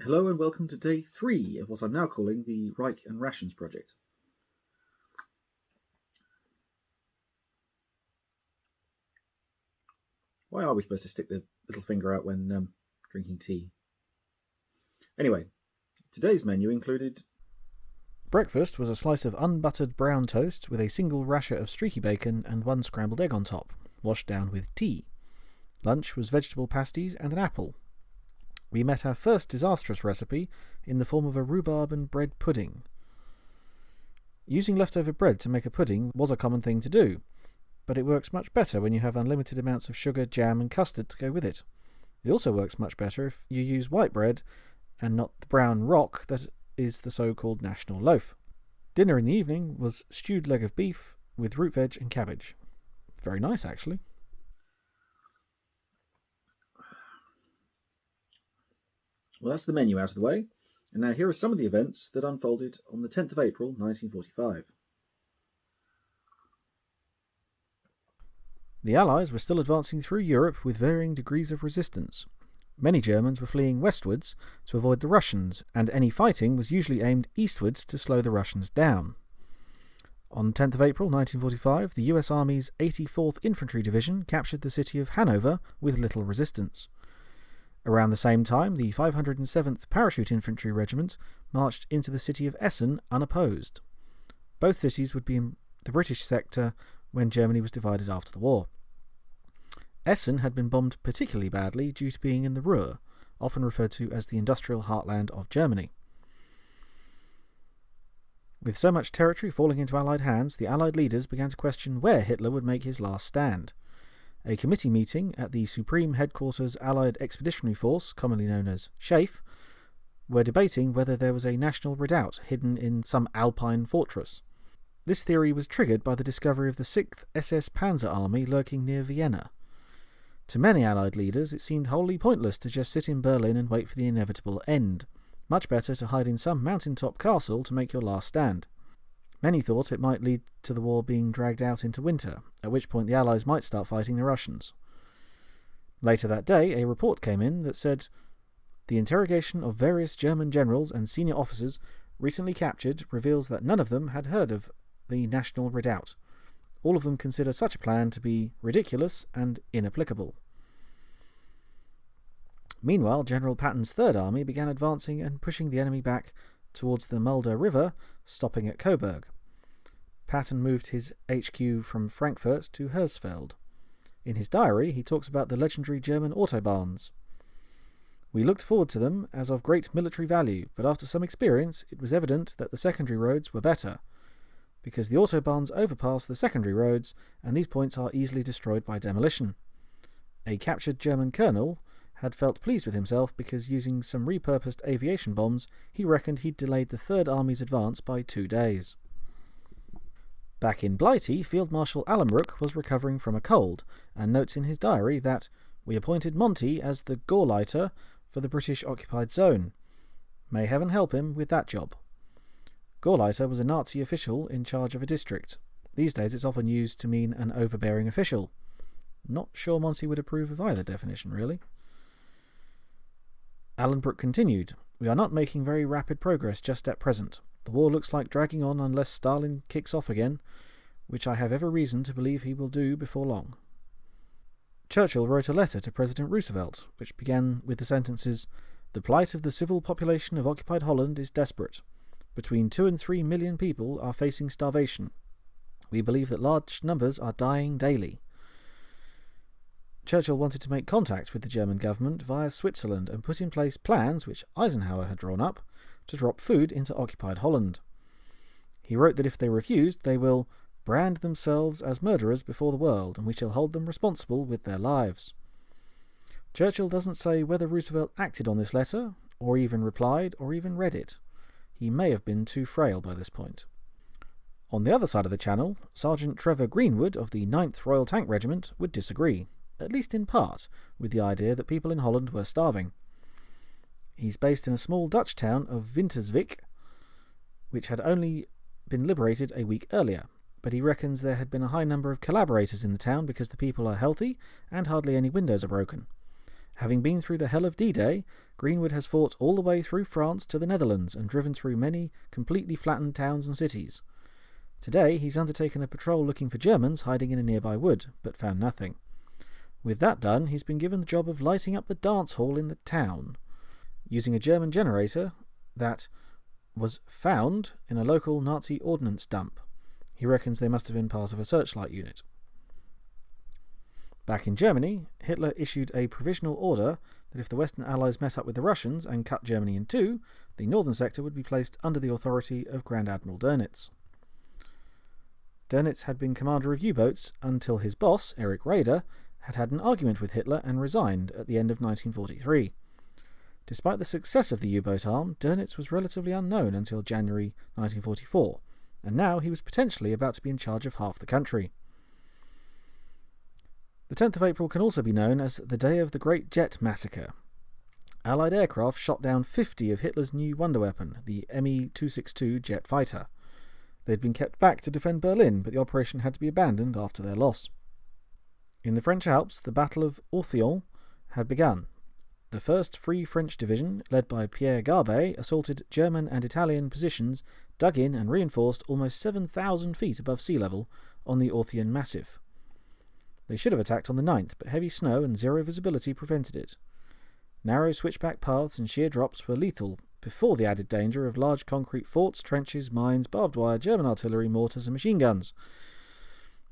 Hello and welcome to day 3 of what I'm now calling the Reich and Rations project. Why are we supposed to stick the little finger out when drinking tea? Anyway, today's menu included... Breakfast was a slice of unbuttered brown toast with a single rasher of streaky bacon and 1 scrambled egg on top, washed down with tea. Lunch was vegetable pasties and an apple. We met our first disastrous recipe in the form of a rhubarb and bread pudding. Using leftover bread to make a pudding was a common thing to do, but it works much better when you have unlimited amounts of sugar, jam and custard to go with it. It also works much better if you use white bread and not the brown rock that is the so-called national loaf. Dinner in the evening was stewed leg of beef with root veg and cabbage. Very nice, actually. Well, that's the menu out of the way, and now here are some of the events that unfolded on the 10th of April 1945. The Allies were still advancing through Europe with varying degrees of resistance. Many Germans were fleeing westwards to avoid the Russians, and any fighting was usually aimed eastwards to slow the Russians down. On 10th of April 1945, the US Army's 84th Infantry Division captured the city of Hanover with little resistance. Around the same time, the 507th Parachute Infantry Regiment marched into the city of Essen unopposed. Both cities would be in the British sector when Germany was divided after the war. Essen had been bombed particularly badly due to being in the Ruhr, often referred to as the industrial heartland of Germany. With so much territory falling into Allied hands, the Allied leaders began to question where Hitler would make his last stand. A committee meeting at the Supreme Headquarters Allied Expeditionary Force, commonly known as SHAEF, were debating whether there was a national redoubt hidden in some Alpine fortress. This theory was triggered by the discovery of the 6th SS Panzer Army lurking near Vienna. To many Allied leaders, it seemed wholly pointless to just sit in Berlin and wait for the inevitable end. Much better to hide in some mountaintop castle to make your last stand. Many thought it might lead to the war being dragged out into winter, at which point the Allies might start fighting the Russians. Later that day, a report came in that said, "The interrogation of various German generals and senior officers recently captured reveals that none of them had heard of the National Redoubt. All of them consider such a plan to be ridiculous and inapplicable." Meanwhile, General Patton's Third Army began advancing and pushing the enemy back towards the Mulda River, stopping at Coburg. Patton moved his HQ from Frankfurt to Hersfeld. In his diary, he talks about the legendary German autobahns. "We looked forward to them as of great military value, but after some experience, it was evident that the secondary roads were better, because the autobahns overpass the secondary roads, and these points are easily destroyed by demolition." A captured German colonel had felt pleased with himself because using some repurposed aviation bombs, he reckoned he'd delayed the Third Army's advance by 2 days. Back in Blighty, Field Marshal Allenbrook was recovering from a cold, and notes in his diary that "we appointed Monty as the Gauleiter for the British-occupied zone. May heaven help him with that job." Gauleiter was a Nazi official in charge of a district. These days it's often used to mean an overbearing official. Not sure Monty would approve of either definition, really. Allenbrook continued, "We are not making very rapid progress just at present. The war looks like dragging on unless Stalin kicks off again, which I have every reason to believe he will do before long." Churchill wrote a letter to President Roosevelt, which began with the sentences, "The plight of the civil population of occupied Holland is desperate. Between 2 and 3 million people are facing starvation. We believe that large numbers are dying daily." Churchill wanted to make contact with the German government via Switzerland and put in place plans, which Eisenhower had drawn up, to drop food into occupied Holland. He wrote that if they refused, they will brand themselves as murderers before the world, and we shall hold them responsible with their lives. Churchill doesn't say whether Roosevelt acted on this letter, or even replied, or even read it. He may have been too frail by this point. On the other side of the channel, Sergeant Trevor Greenwood of the 9th Royal Tank Regiment would disagree, at least in part, with the idea that people in Holland were starving. He's based in a small Dutch town of Winterswijk, which had only been liberated a week earlier, but he reckons there had been a high number of collaborators in the town because the people are healthy and hardly any windows are broken. Having been through the hell of D-Day, Greenwood has fought all the way through France to the Netherlands and driven through many completely flattened towns and cities. Today, he's undertaken a patrol looking for Germans hiding in a nearby wood, but found nothing. With that done, he's been given the job of lighting up the dance hall in the town, using a German generator that was found in a local Nazi ordnance dump. He reckons they must have been part of a searchlight unit. Back in Germany, Hitler issued a provisional order that if the Western Allies mess up with the Russians and cut Germany in two, the northern sector would be placed under the authority of Grand Admiral Dönitz. Dönitz had been commander of U-boats until his boss, Erich Raeder, had an argument with Hitler and resigned at the end of 1943. Despite the success of the U-boat arm, Dönitz was relatively unknown until January 1944, and now he was potentially about to be in charge of half the country. The 10th of April can also be known as the Day of the Great Jet Massacre. Allied aircraft shot down 50 of Hitler's new wonder weapon, the Me-262 jet fighter. They had been kept back to defend Berlin, but the operation had to be abandoned after their loss. In the French Alps, the Battle of Orthyon had begun. The 1st Free French Division, led by Pierre Garbet, assaulted German and Italian positions, dug in and reinforced almost 7,000 feet above sea level on the Orthyon Massif. They should have attacked on the 9th, but heavy snow and zero visibility prevented it. Narrow switchback paths and sheer drops were lethal, before the added danger of large concrete forts, trenches, mines, barbed wire, German artillery, mortars and machine guns.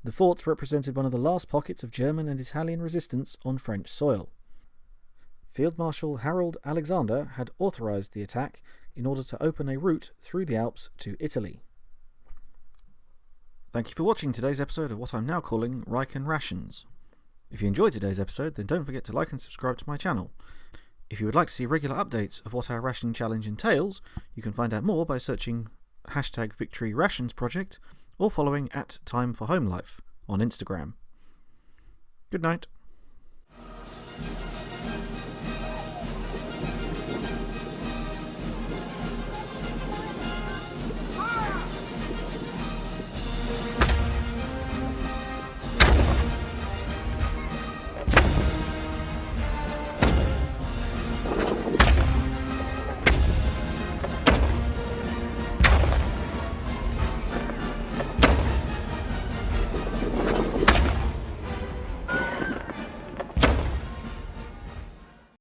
The forts represented one of the last pockets of German and Italian resistance on French soil. Field Marshal Harold Alexander had authorised the attack in order to open a route through the Alps to Italy. Thank you for watching today's episode of what I'm now calling Reich and Rations. If you enjoyed today's episode, then don't forget to like and subscribe to my channel. If you would like to see regular updates of what our rationing challenge entails, you can find out more by searching #VictoryRationsProject or following @TimeForHomeLife on Instagram. Good night.